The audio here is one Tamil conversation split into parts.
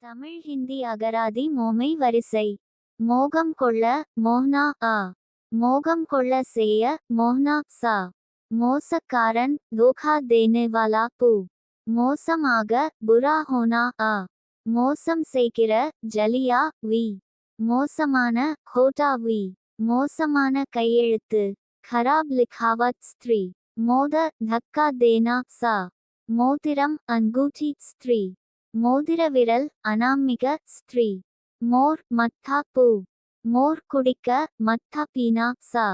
தமிழ் ஹிந்தி அகராதி மோமை வரிசை. மோகம் கொள்ள மோஹ்னா ஆ. மோகம் கொள்ள செய்ய மோஹ்னா சா. மோசக்காரன் தோகா தேனே வாலா பூ. மோசமாக புரா ஹோனா ஆ. மோசம் செய்கிற ஜலியா வி. மோசமான ஹோட்டா வி. மோசமான கையெழுத்து खराब लिखावट स्त्री. மோத धक्का देना सा. மோதிரம் अंगूठी स्त्री. மோதிர விரல் அனாமிக ஸ்திரீ. மோர் மத்தா பூ. மோர் குடிக்க மத்தா பீனா சா.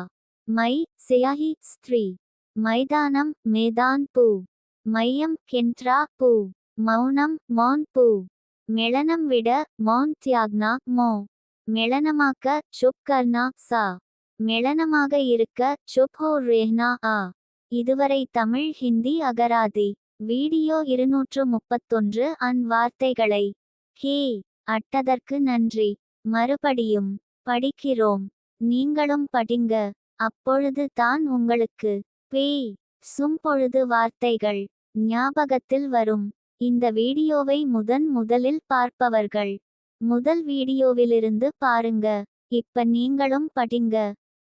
மை சியாஹி ஸ்திரீ. மைதானம் மேதான் பூ. மையம் கென்ட்ரா பூ. மௌனம் மௌன் பூ. மெளனம் விட மௌன் தியாக்னா மோ. மெளனமாக்க சுப் கர்னா சா. மெளனமாக இருக்க சுப் ஹோ ரேஹ்னா ஆ. இதுவரை தமிழ் ஹிந்தி அகராதி வீடியோ 231 அன் வார்த்தைகளை ஹே அட்டதற்கு நன்றி. மறுபடியும் படிக்கிறோம். நீங்களும் படிங்க. அப்பொழுது தான் உங்களுக்கு பேய் சும்பொழுது வார்த்தைகள் ஞாபகத்தில் வரும். இந்த வீடியோவை முதலில் பார்ப்பவர்கள் முதல் வீடியோவிலிருந்து பாருங்க. இப்ப நீங்களும் படிங்க.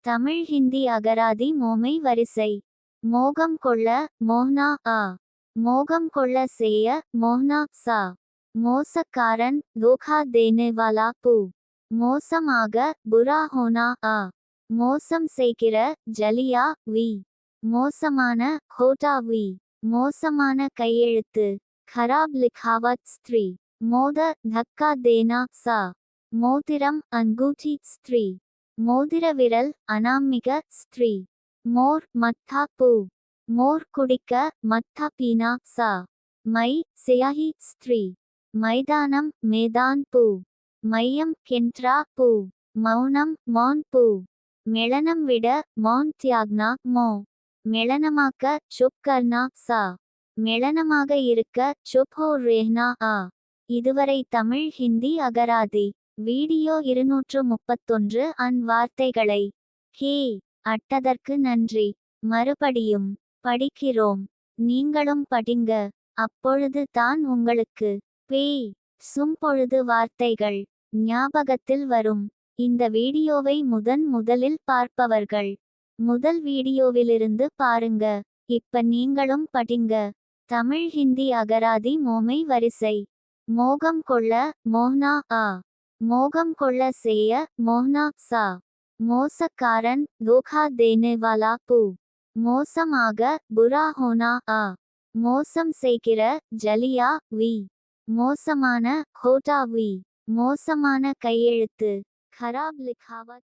தமிழ் ஹிந்தி அகராதி மோமை வரிசை. மோகம் கொள்ள மோஹ்னா ஆ. மோகம் கொள்ள செய்ய மோஹ்னா சா. மோசக்காரன் தோகா தேனே வாலா பூ. மோசமாக புரா ஹோனா ஆ. மோசம் செய்கிற ஜலியா வி. மோசமான ஹோட்டா வி. மோசமான கையெழுத்து खराब लिखावट स्त्री. மோத धक्का देना सा. மோதிரம் अंगूठी स्त्री. மோதிர விரல் அனாமிக ஸ்திரீ. மோர் மத்தா பூ. மோர் குடிக்க மத்தா பீனா சா. மை சியாஹி ஸ்திரீ. மைதானம் மேதான் பூ. மையம் கென்ட்ரா பூ. மௌனம் மௌன் பூ. மெளனம் விட மௌன் தியாக்னா மோ. மெளனமாக்க சுப் கர்னா சா. மெளனமாக இருக்க சுப் ஹோ ரேஹ்னா ஆ. இதுவரை தமிழ் ஹிந்தி அகராதி வீடியோ 231 அன் வார்த்தைகளை ஹே அட்டதற்கு நன்றி. மறுபடியும் படிக்கிறோம். நீங்களும் படிங்க. அப்பொழுது தான் உங்களுக்கு பேய் சும்பொழுது வார்த்தைகள் ஞாபகத்தில் வரும். இந்த வீடியோவை முதலில் பார்ப்பவர்கள் முதல் வீடியோவிலிருந்து பாருங்க. இப்ப நீங்களும் படிங்க. தமிழ் ஹிந்தி அகராதி மோமை வரிசை. மோகம் கொள்ள மோஹ்னா ஆ. மோகம் கொள்ள செய்ய மோஹ்னா சா. மோசக்காரன் தோகா தேனே வாலா பூ. மோசமாக புரா ஹோனா ஆ. மோசம் செய்கிற ஜலியா வி. மோசமான ஹோட்டா வி. மோசமான கையெழுத்து खराब लिखावट